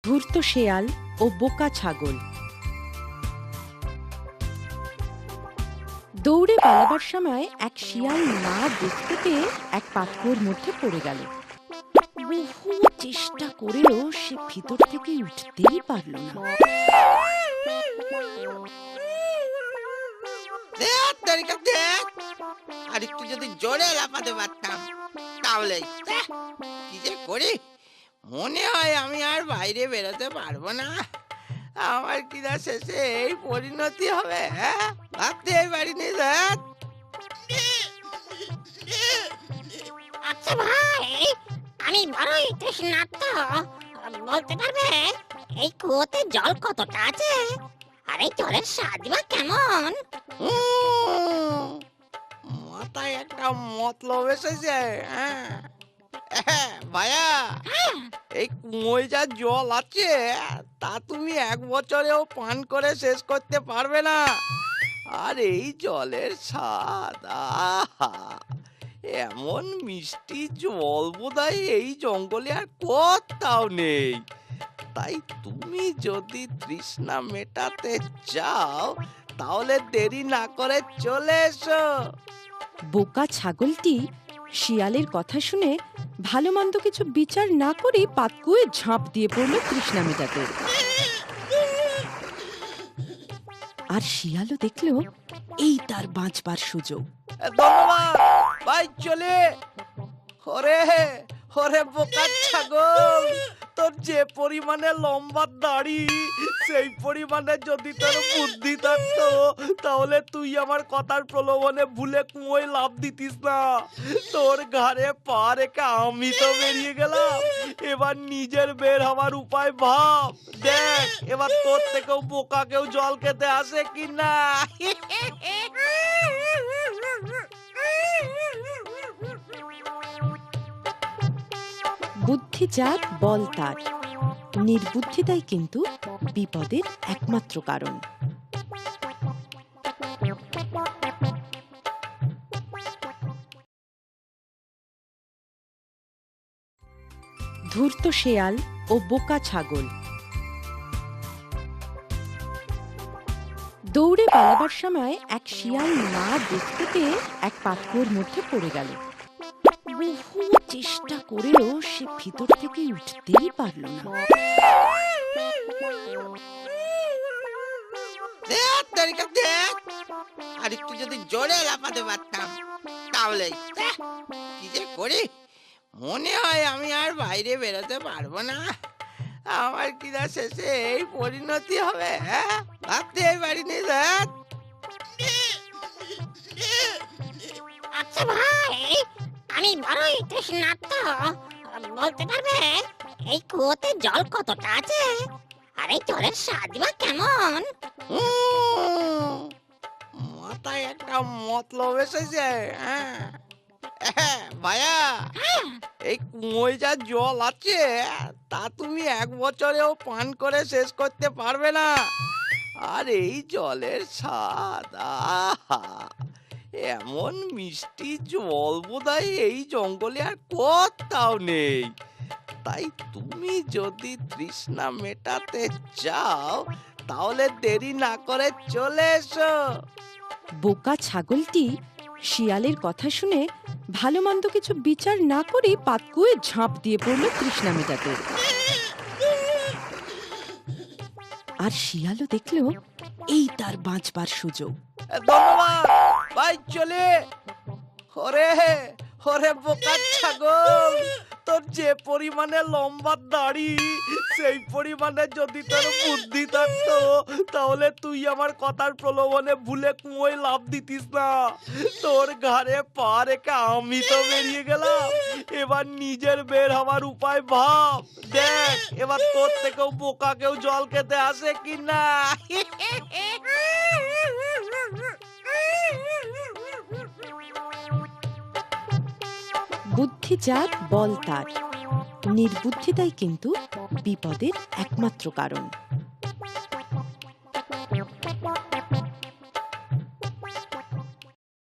ধূর্ত শেয়াল ও বোকা ছাগল। দৌড়ে পালাবার সময় এক শিয়াল না দেখতে পেয়ে এক পাতকুয়োর মধ্যে পড়ে গেল। বহু চেষ্টা করেও সে ভিতর থেকে উঠতেই পারল না। আর একটু যদি জোরে লাফাতে পারতাম তাহলে কি যে করি, মনে হয় আমি আর বাইরে বেরোতে পারবো না। আমার কিনা শেষে এই পরিণতি হবে, ভাবতেই পারিনি। আচ্ছা ভাই, আমি বড়ই তৃষ্ণার্ত। বলতে পারবে এই কুয়োতে জল কতটা আছে আর এই জলের স্বাদ বা কেমন? মাথায় একটা মতলব এসেছে। ভাইয়া, এই কুয়োয় যা জল আছে তা তুমি 1 বছরেও পান করে শেষ করতে পারবে না। আর এই জলের স্বাদ, আহা, এমন মিষ্টি জল বোধহয় এই জঙ্গলে আর কোথাও নেই। তাই তুমি যদি তৃষ্ণা মেটাতে চাও তাহলে দেরি না করে চলে এসো। বোকা ছাগলটি শিয়ালের কথা শুনে ভালো মন্দ কিছু বিচার না করে পাতকুয়োয় ঝাঁপ দিয়ে পড়ল তৃষ্ণা মেটাতে। আর শিয়ালও দেখল এই তার বাঁচবার সুযোগ। ধন্যবাদ ভাই, চলে। ওরে ওরে বোকা ছাগল, তোর যে পরিমাণে লম্বা দাড়ি সেই পরিমাণে যদি তোর বুদ্ধি থাকতো তাহলে তুই আমার কথার প্রলোভনে ভুলে কুয়োয় লাফ দিতিস না। তোর ঘাড়ে পা রেখে আমি তো বেরিয়ে গেলাম, এবার নিজের বের হওয়ার উপায় ভাব। দেখ এবার তোর থেকেও বোকা কেউ জল খেতে আসে কিনা। বুদ্ধি যার বল তার, নির্বুদ্ধিতাই কিন্তু বিপদের একমাত্র কারণ। ধূর্ত শেয়াল ও বোকা ছাগল। দৌড়ে পালাবার সময় এক শিয়াল না দেখতে পেয়ে এক পাতকুয়োর মধ্যে পড়ে গেল। বহু চেষ্টা করেও সে ভিতর থেকে উঠতেই পারল না। আর একটু যদি জোরে লাফাতে পারতাম তাহলে কি যে করি, মনে হয় আমি আর বাইরে বেরোতে পারবো না। আমার কিনা শেষে এই পরিণতি হবে, ভাবতেই পারিনি। আচ্ছা ভাই, আমি বড়ই তৃষ্ণার্ত। বলতে পারবে এই কুয়োতে জল কতটা আছে আর এই জলের স্বাদ বা কেমন? মাথায় একটা মতলব এসেছে। ভাইয়া, এই কুয়োয় যা জল আছে তা তুমি 1 বছরেও পান করে শেষ করতে পারবে না। আর এই জলের স্বাদ, আহা, এমন মিষ্টি জল বোধহয় এই জঙ্গলে আর কোথাও নেই। তাই তুমি যদি তৃষ্ণা মেটাতে চাও তাহলে দেরি না করে চলে এসো। বোকা ছাগলটি শিয়ালের কথা শুনে ভালো মন্দ কিছু বিচার না করে পাতকুয়োয় ঝাঁপ দিয়ে পড়ল তৃষ্ণা মেটাতে। আর শিয়ালও দেখল এই তার বাঁচবার সুযোগ। ধন্যবাদ ভাই, চলে। ওরে ওরে বোকা ছাগল, তোর যে পরিমাণে লম্বা দাড়ি সেই পরিমাণে যদি তোর বুদ্ধি থাকতো তাহলে তুই আমার কথার প্রলোভনে ভুলে কুয়োয় লাফ দিতিস না। তোর ঘাড়ে পা রেখে আমি তো বেরিয়ে গেলাম, এবার নিজের বের হওয়ার উপায় ভাব। দেখ এবার তোর থেকেও বোকা কেউ জল খেতে আসে কিনা। বুদ্ধি যার বল তার, নির্বুদ্ধিতাই কিন্তু বিপদের একমাত্র কারণ।